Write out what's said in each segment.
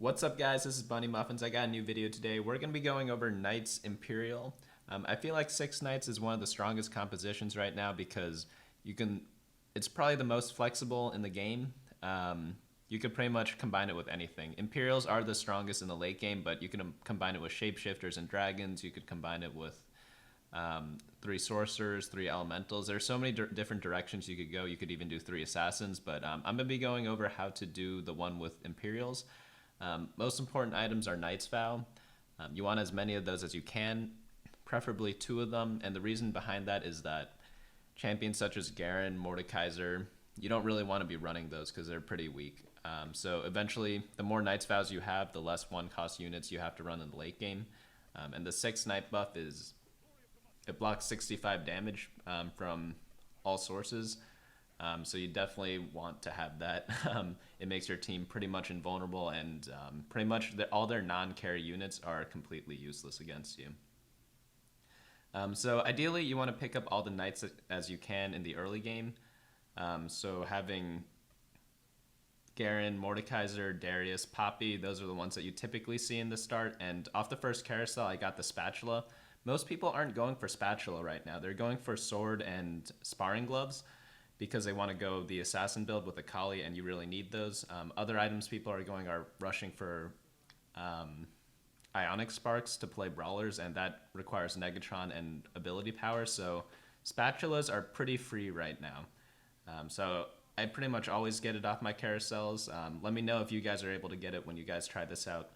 What's up, guys? This is Bunny Muffins. I got a new video today. We're going to be going over Knights Imperial. I feel like 6 Knights is one of the strongest compositions right now because it's probably the most flexible in the game. You could pretty much combine it with anything. Imperials are the strongest in the late game, but you can combine it with shapeshifters and dragons. You could combine it with 3 sorcerers, 3 elementals. There's so many different directions you could go. You could even do 3 assassins, but I'm going to be going over how to do the one with Imperials. Most important items are Knight's Vow. You want as many of those as you can, preferably 2 of them, and the reason behind that is that champions such as Garen, Mordekaiser, you don't really want to be running those because they're pretty weak. So eventually, the more Knight's Vows you have, the less 1-cost units you have to run in the late game. And the 6 Knight buff it blocks 65 damage from all sources. So you definitely want to have that. It makes your team pretty much invulnerable, and pretty much all their non-carry units are completely useless against you. So ideally, you want to pick up all the knights as you can in the early game. So having Garen, Mordekaiser, Darius, Poppy, those are the ones that you typically see in the start. And off the first carousel, I got the spatula. Most people aren't going for spatula right now. They're going for sword and sparring gloves, because they want to go the assassin build with a Kali, and you really need those. Other items people are rushing for Ionic sparks to play brawlers, and that requires Negatron and ability power. So spatulas are pretty free right now. So I pretty much always get it off my carousels. Let me know if you guys are able to get it when you guys try this out.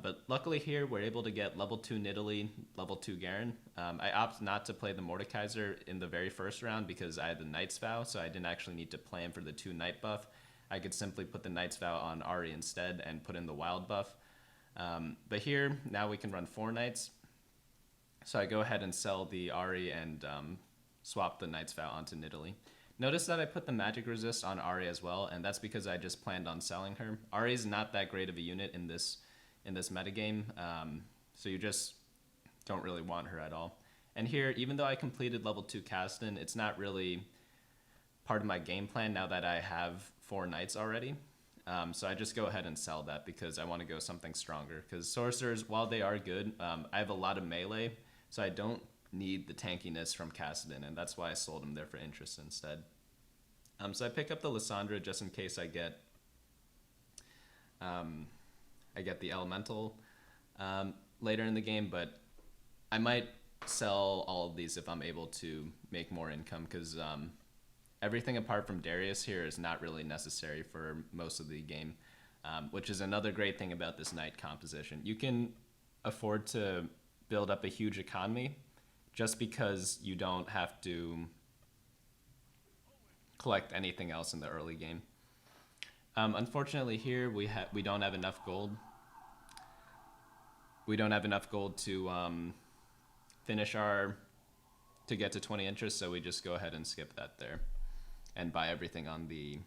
But luckily here, we're able to get level 2 Nidalee, level 2 Garen. I opt not to play the Mordekaiser in the very first round because I had the Knight's Vow, so I didn't actually need to plan for the 2 Knight buff. I could simply put the Knight's Vow on Ahri instead and put in the Wild buff. But here, now we can run 4 Knights. So I go ahead and sell the Ahri and swap the Knight's Vow onto Nidalee. Notice that I put the magic resist on Ahri as well, and that's because I just planned on selling her. Ahri is not that great of a unit in this metagame, so you just don't really want her at all. And here, even though I completed level 2 Kassadin, it's not really part of my game plan now that I have 4 Knights already. So I just go ahead and sell that because I want to go something stronger. Because sorcerers, while they are good, I have a lot of melee, so I don't need the tankiness from Kassadin, and that's why I sold him there for interest instead. So I pick up the Lysandra just in case I get the elemental later in the game, but I might sell all of these if I'm able to make more income, because everything apart from Darius here is not really necessary for most of the game, which is another great thing about this knight composition. You can afford to build up a huge economy just because you don't have to collect anything else in the early game. Unfortunately here we don't have enough gold. We don't have enough gold to to get to 20 interest, so we just go ahead and skip that there and buy everything on the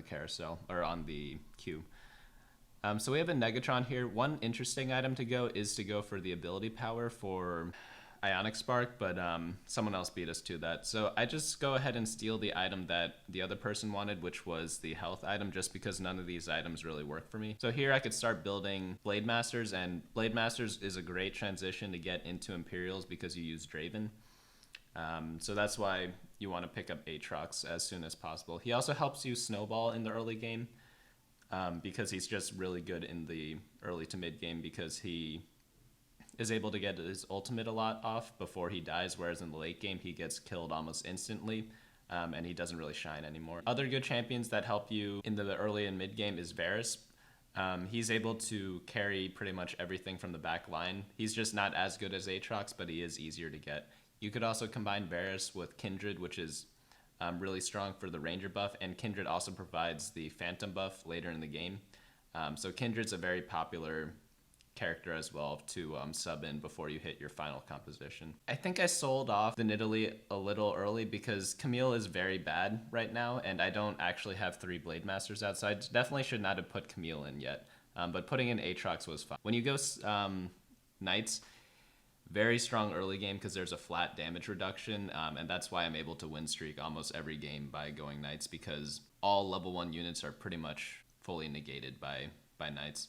carousel, or on the queue. So we have a Negatron here. One interesting item to go is to go for the ability power for Ionic Spark, but someone else beat us to that. So I just go ahead and steal the item that the other person wanted, which was the health item, just because none of these items really work for me. So here I could start building blademasters, and blademasters is a great transition to get into Imperials because you use Draven. So that's why you want to pick up Aatrox as soon as possible. He also helps you Snowball in the early game, because he's just really good in the early to mid game, because he is able to get his ultimate a lot off before he dies, whereas in the late game he gets killed almost instantly, and he doesn't really shine anymore. Other good champions that help you in the early and mid game is Varus. He's able to carry pretty much everything from the back line. He's just not as good as Aatrox, but he is easier to get. You could also combine Varus with Kindred, which is really strong for the Ranger buff, and Kindred also provides the Phantom buff later in the game. So Kindred's a very popular character as well to sub in before you hit your final composition. I think I sold off the Nidalee a little early because Camille is very bad right now, and I don't actually have 3 Blademasters out, so I definitely should not have put Camille in yet. But putting in Aatrox was fine. When you go Knights, very strong early game because there's a flat damage reduction, and that's why I'm able to win streak almost every game by going Knights, because all level 1 units are pretty much fully negated by Knights.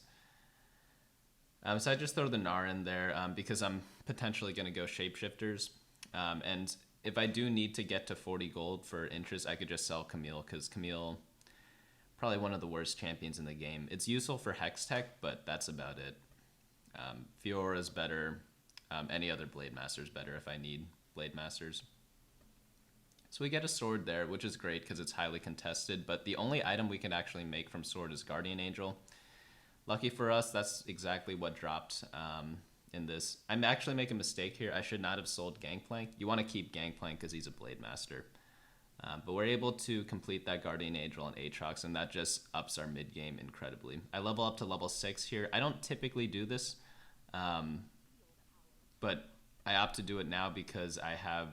So I just throw the Gnar in there because I'm potentially going to go shapeshifters. And if I do need to get to 40 gold for interest, I could just sell Camille, because Camille, probably one of the worst champions in the game. It's useful for Hex Tech, but that's about it. Fiora's better. Any other Blademaster's better if I need Blademasters. So we get a sword there, which is great because it's highly contested, but the only item we can actually make from sword is Guardian Angel. Lucky for us, that's exactly what dropped in this. I'm actually making a mistake here. I should not have sold Gangplank. You want to keep Gangplank because he's a Blademaster. But we're able to complete that Guardian Angel and Aatrox, and that just ups our mid game incredibly. I level up to level 6 here. I don't typically do this, but I opt to do it now because I have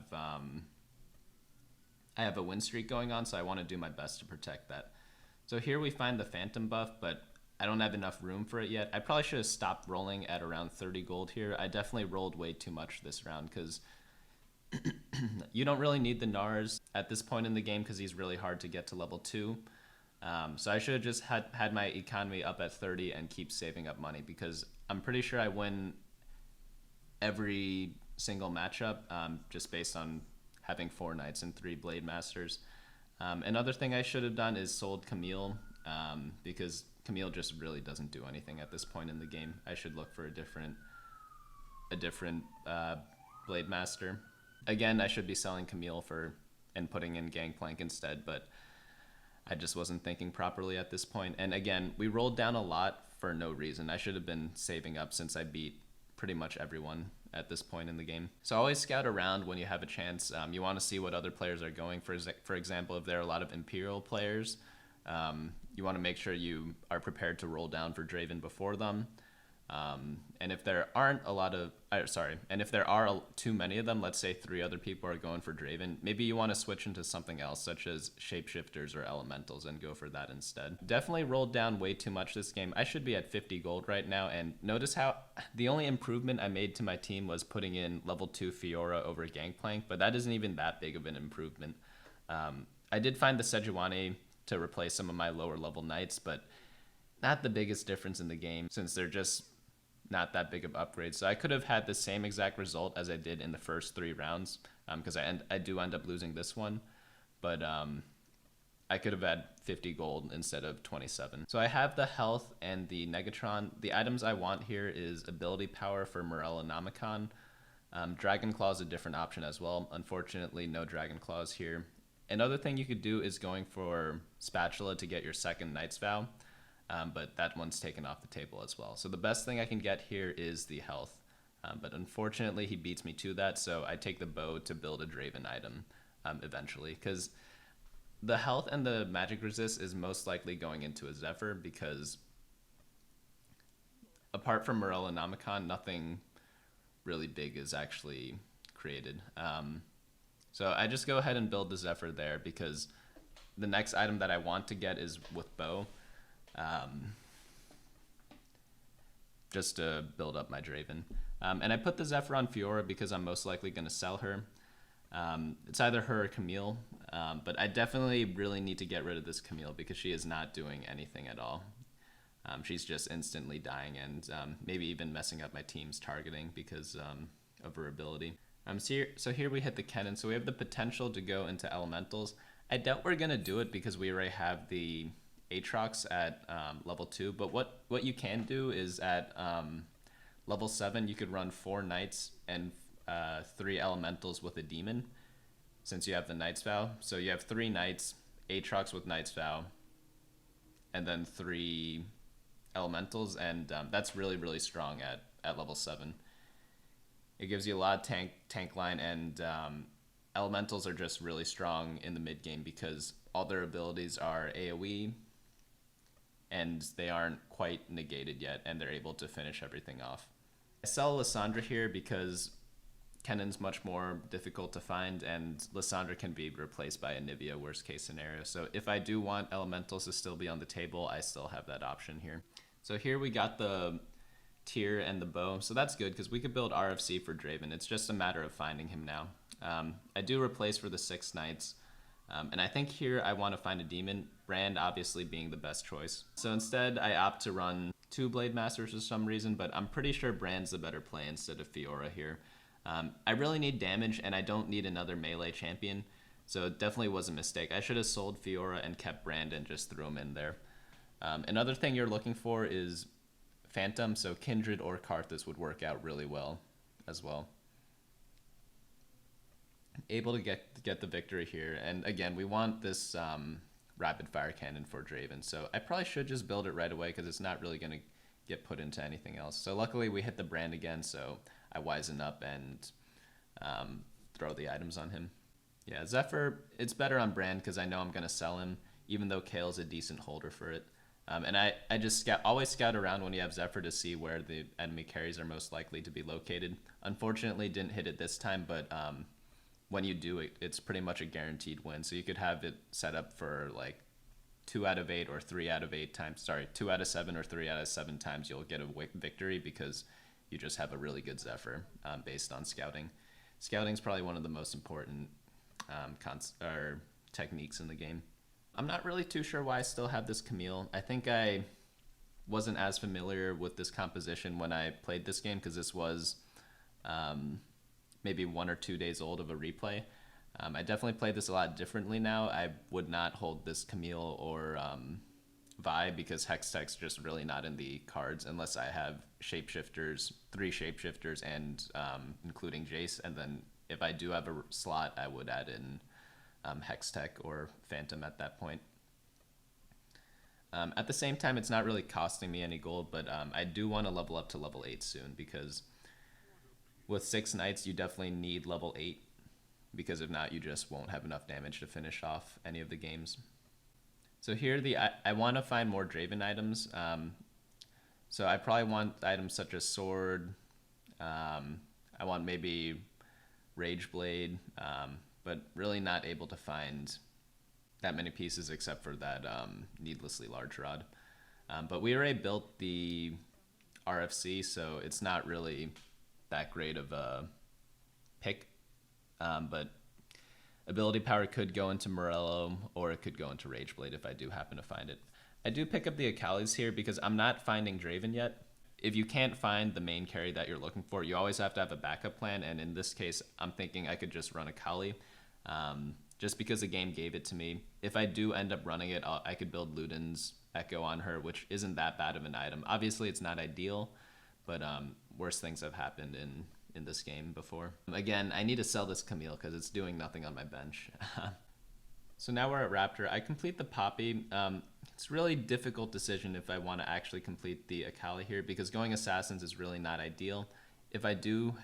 a win streak going on, so I want to do my best to protect that. So here we find the Phantom buff, but I don't have enough room for it yet. I probably should have stopped rolling at around 30 gold here. I definitely rolled way too much this round because you don't really need the Gnars at this point in the game because he's really hard to get to level 2. So I should have just had my economy up at 30 and keep saving up money, because I'm pretty sure I win every single matchup just based on having 4 knights and 3 Blademasters. Another thing I should have done is sold Camille, because Camille just really doesn't do anything at this point in the game. I should look for a different Blademaster. Again, I should be selling Camille and putting in Gangplank instead, but I just wasn't thinking properly at this point. And again, we rolled down a lot for no reason. I should have been saving up since I beat pretty much everyone at this point in the game. So always scout around when you have a chance. You want to see what other players are going. For example, if there are a lot of Imperial players, you want to make sure you are prepared to roll down for Draven before them. And if there aren't and if there are too many of them, let's say 3 other people are going for Draven, maybe you want to switch into something else, such as shapeshifters or elementals, and go for that instead. Definitely rolled down way too much this game. I should be at 50 gold right now, and notice how the only improvement I made to my team was putting in level 2 Fiora over Gangplank, but that isn't even that big of an improvement. I did find the Sejuani to replace some of my lower level knights, but not the biggest difference in the game, since they're just not that big of upgrades. So I could have had the same exact result as I did in the first 3 rounds, because I do end up losing this one, but I could have had 50 gold instead of 27. So I have the health and the Negatron. The items I want here is ability power for Morellonomicon. Dragon Claw is a different option as well. Unfortunately, no Dragon Claws here. Another thing you could do is going for Spatula to get your second Knight's Vow. But that one's taken off the table as well. So the best thing I can get here is the health. But unfortunately, he beats me to that, so I take the bow to build a Draven item eventually. Because the health and the magic resist is most likely going into a Zephyr, because apart from Morellonomicon, nothing really big is actually created. So I just go ahead and build the Zephyr there, because the next item that I want to get is with bow. Just to build up my Draven. And I put the Zephyr on Fiora because I'm most likely going to sell her. It's either her or Camille, but I definitely really need to get rid of this Camille because she is not doing anything at all. She's just instantly dying and maybe even messing up my team's targeting because of her ability. So here we hit the Cannon, so we have the potential to go into Elementals. I doubt we're going to do it because we already have the Aatrox at level 2, but what you can do is at level 7 you could run 4 knights and 3 elementals with a demon, since you have the Knight's Vow. So you have 3 knights, Aatrox with Knight's Vow, and then 3 elementals, and that's really strong at level 7. It gives you a lot of tank line, and elementals are just really strong in the mid game because all their abilities are AoE and they aren't quite negated yet, and they're able to finish everything off. I sell Lysandra here because Kennon's much more difficult to find, and Lysandra can be replaced by Anivia, worst case scenario. So if I do want elementals to still be on the table, I still have that option here. So here we got the Tear and the bow, so that's good because we could build RFC for Draven. It's just a matter of finding him now. I do replace for the 6 knights, and I think here I want to find a demon, Brand obviously being the best choice. So instead I opt to run two blademasters for some reason, but I'm pretty sure Brand's the better play instead of Fiora here. I really need damage, and I don't need another melee champion, so it definitely was a mistake. I should have sold Fiora and kept Brand and just threw him in there. Another thing you're looking for is Phantom, so Kindred or Karthus would work out really well as well. Able to get the victory here, and again, we want this rapid fire cannon for Draven, so I probably should just build it right away because it's not really going to get put into anything else. So luckily we hit the Brand again, so I wisen up and throw the items on him. Yeah, Zephyr, it's better on Brand because I know I'm going to sell him, even though Kale's a decent holder for it. And I just always scout around when you have Zephyr to see where the enemy carries are most likely to be located. Unfortunately, didn't hit it this time, but when you do it, it's pretty much a guaranteed win. So you could have it set up for like 2 out of 8 or 3 out of 8 times. Sorry, 2 out of 7 or 3 out of 7 times you'll get a victory because you just have a really good Zephyr based on scouting. Scouting is probably one of the most important techniques in the game. I'm not really too sure why I still have this Camille. I think I wasn't as familiar with this composition when I played this game because this was maybe 1 or 2 days old of a replay. I definitely played this a lot differently now. I would not hold this Camille or Vi because Hextech's just really not in the cards unless I have shapeshifters, 3 shapeshifters, and including Jace. And then if I do have a slot, I would add in Hextech or Phantom at that point. At the same time, it's not really costing me any gold, but I do want to level up to level 8 soon because with 6 knights, you definitely need level 8 because if not, you just won't have enough damage to finish off any of the games. So here, I want to find more Draven items. So I probably want items such as Sword. I want maybe Rage Blade, but really not able to find that many pieces except for that needlessly large rod. But we already built the RFC, so it's not really that great of a pick. But ability power could go into Morello, or it could go into Rage Blade if I do happen to find it. I do pick up the Akalis here because I'm not finding Draven yet. If you can't find the main carry that you're looking for, you always have to have a backup plan, and in this case, I'm thinking I could just run Akali, just because the game gave it to me. If I do end up running it, I could build Luden's Echo on her, which isn't that bad of an item. Obviously, it's not ideal, but worse things have happened in this game before. Again, I need to sell this Camille because it's doing nothing on my bench. So now we're at Raptor. I complete the Poppy. It's a really difficult decision if I want to actually complete the Akali here because going Assassins is really not ideal. If I do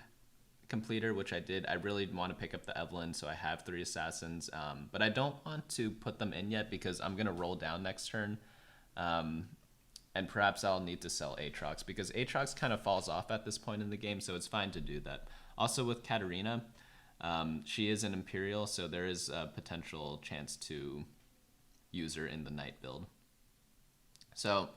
complete her, which I did, I really want to pick up the Evelyn, so I have 3 Assassins. But I don't want to put them in yet because I'm going to roll down next turn. And perhaps I'll need to sell Aatrox because Aatrox kind of falls off at this point in the game, so it's fine to do that. Also with Katarina, she is an Imperial, so there is a potential chance to use her in the Knight build. So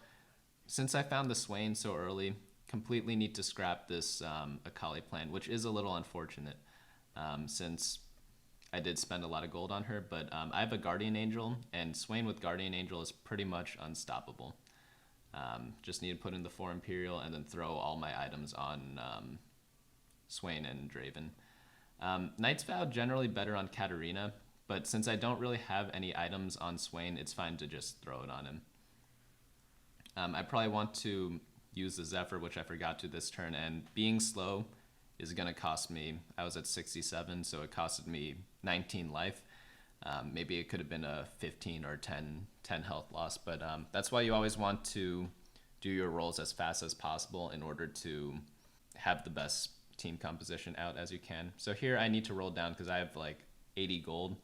since I found the Swain so early, completely need to scrap this Akali plan, which is a little unfortunate since I did spend a lot of gold on her, but I have a Guardian Angel, and Swain with Guardian Angel is pretty much unstoppable. Just need to put in the 4 Imperial and then throw all my items on Swain and Draven. Knight's Vow generally better on Katarina, but since I don't really have any items on Swain, it's fine to just throw it on him. I probably want to use the Zephyr, which I forgot to this turn, and being slow is going to cost me, I was at 67, so it costed me 19 life. Maybe it could have been a 15 or 10 health loss, but that's why you always want to do your rolls as fast as possible in order to have the best team composition out as you can. So here I need to roll down because I have like 80 gold.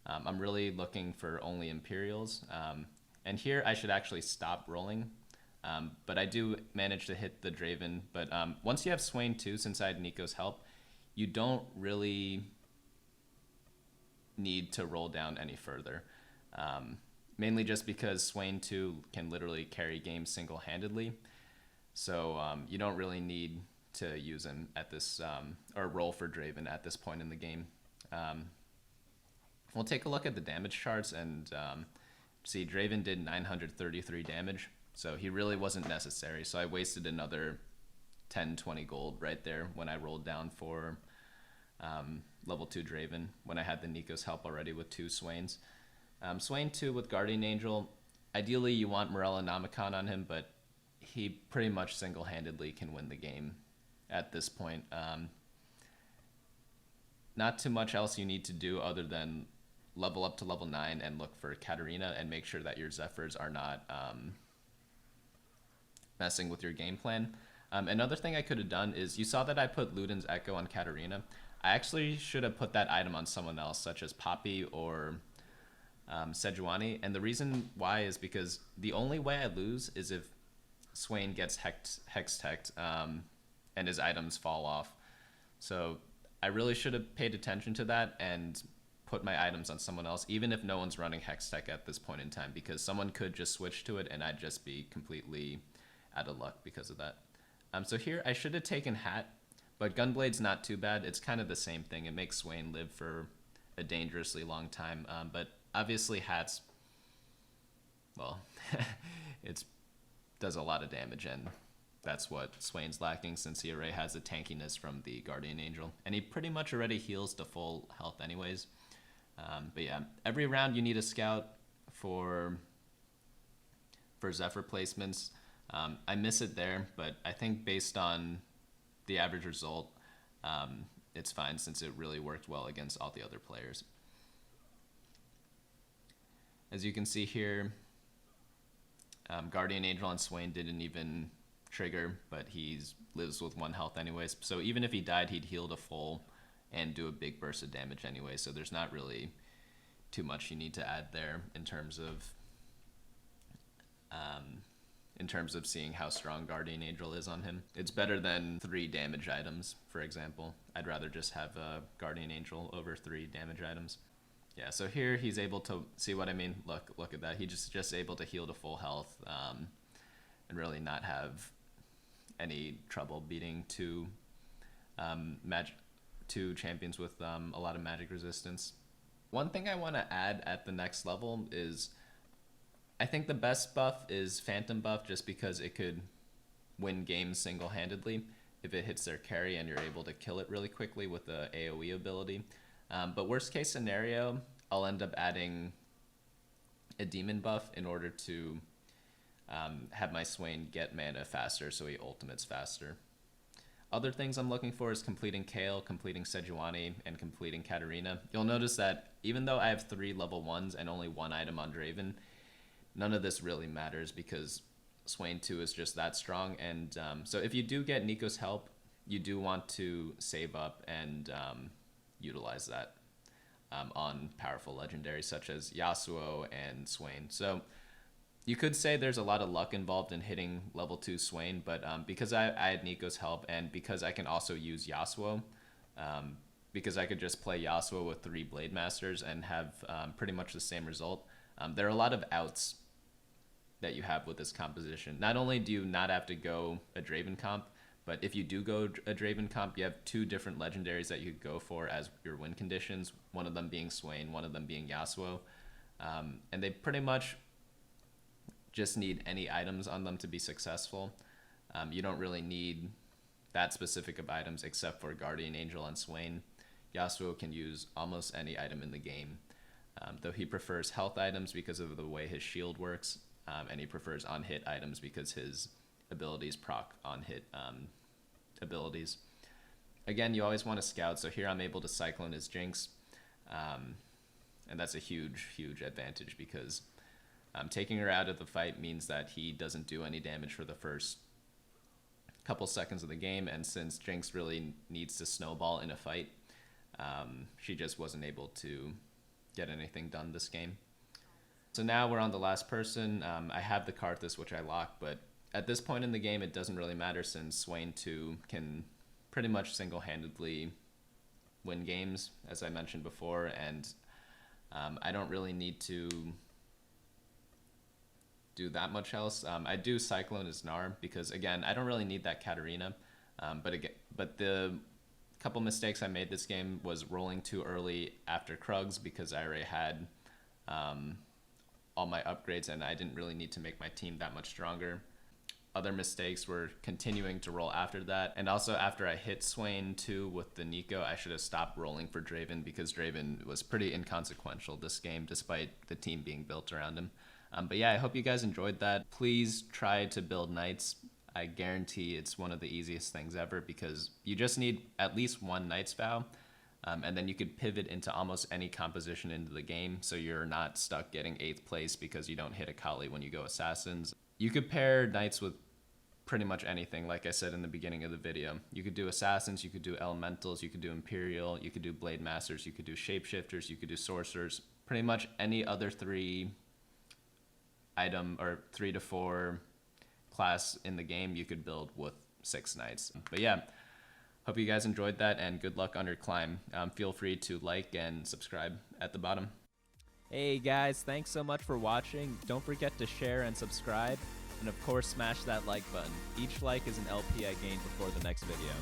I'm really looking for only Imperials. And here I should actually stop rolling. But I do manage to hit the Draven. But once you have Swain too, since I had Nico's help, you don't really need to roll down any further. Mainly just because Swain 2 can literally carry games single-handedly. So you don't really need to use him at this, or roll for Draven at this point in the game. We'll take a look at the damage charts and see Draven did 933 damage. So he really wasn't necessary. So I wasted another 10, 20 gold right there when I rolled down for level 2 Draven, when I had the Nico's help already with 2 Swains. Swain 2 with Guardian Angel. Ideally, you want Morella Namicon on him, but he pretty much single-handedly can win the game at this point. Not too much else you need to do other than level up to level 9 and look for Katarina and make sure that your Zephyrs are not messing with your game plan. Another thing I could have done is, you saw that I put Luden's Echo on Katarina. I actually should have put that item on someone else, such as Poppy or Sejuani. And the reason why is because the only way I lose is if Swain gets hex-teched and his items fall off. So I really should have paid attention to that and put my items on someone else, even if no one's running Hextech at this point in time, because someone could just switch to it and I'd just be completely out of luck because of that. So here I should have taken Hat, but Gunblade's not too bad. It's kind of the same thing. It makes Swain live for a dangerously long time. But obviously Hat's, well, it does a lot of damage, and that's what Swain's lacking, since he already has the tankiness from the Guardian Angel. And he pretty much already heals to full health anyways. But yeah, every round you need a scout for Zephyr placements. I miss it there, but I think based on the average result, it's fine, since it really worked well against all the other players. As you can see here, Guardian Angel on Swain didn't even trigger, but he lives with 1 health anyways. So even if he died, he'd heal to full and do a big burst of damage anyway. So there's not really too much you need to add there in terms of seeing how strong Guardian Angel is on him. It's better than 3 damage items, for example. I'd rather just have a Guardian Angel over 3 damage items. Yeah, so here he's able to see what I mean. Look at that. He's just able to heal to full health and really not have any trouble beating 2 champions with a lot of magic resistance. One thing I want to add at the next level is, I think the best buff is Phantom buff, just because it could win games single-handedly if it hits their carry and you're able to kill it really quickly with the AoE ability. But worst case scenario, I'll end up adding a demon buff in order to have my Swain get mana faster, so he ultimates faster. Other things I'm looking for is completing Kale, completing Sejuani, and completing Katarina. You'll notice that even though I have 3 level 1s and only 1 item on Draven, none of this really matters because Swain 2 is just that strong. And so if you do get Nico's help, you do want to save up and utilize that on powerful legendaries such as Yasuo and Swain. So you could say there's a lot of luck involved in hitting level 2 Swain, but because I had Nico's help, and because I can also use Yasuo, because I could just play Yasuo with 3 blademasters and have pretty much the same result, there are a lot of outs that you have with this composition. Not only do you not have to go a Draven comp, but if you do go a Draven comp, you have 2 different legendaries that you could go for as your win conditions, one of them being Swain, one of them being Yasuo. And they pretty much just need any items on them to be successful. You don't really need that specific of items except for Guardian Angel and Swain. Yasuo can use almost any item in the game, though he prefers health items because of the way his shield works, and he prefers on-hit items because his abilities proc on-hit abilities. Again, you always want to scout, so here I'm able to Cyclone his Jinx, and that's a huge, huge advantage because taking her out of the fight means that he doesn't do any damage for the first couple seconds of the game, and since Jinx really needs to snowball in a fight, she just wasn't able to get anything done this game. So now we're on the last person. I have the Karthus, which I lock, but at this point in the game it doesn't really matter since Swain 2 can pretty much single-handedly win games, as I mentioned before, and I don't really need to do that much else. I do Cyclone as Gnar because, again, I don't really need that Katarina, but the couple mistakes I made this game was rolling too early after Krugs because I already had all my upgrades, and I didn't really need to make my team that much stronger. Other mistakes were continuing to roll after that. And also after I hit Swain 2 with the Nico, I should have stopped rolling for Draven, because Draven was pretty inconsequential this game despite the team being built around him. But yeah, I hope you guys enjoyed that. Please try to build knights. I guarantee it's one of the easiest things ever, because you just need at least one Knight's Vow. And then you could pivot into almost any composition into the game, so you're not stuck getting 8th place because you don't hit a Kali when you go Assassins. You could pair Knights with pretty much anything, like I said in the beginning of the video. You could do Assassins, you could do Elementals, you could do Imperial, you could do Blademasters, you could do Shapeshifters, you could do Sorcerers. Pretty much any other 3 item or 3 to 4 class in the game you could build with 6 Knights. But yeah. Hope you guys enjoyed that, and good luck on your climb. Feel free to like and subscribe at the bottom. Hey guys, thanks so much for watching. Don't forget to share and subscribe, and of course smash that like button. Each like is an LP I gain before the next video.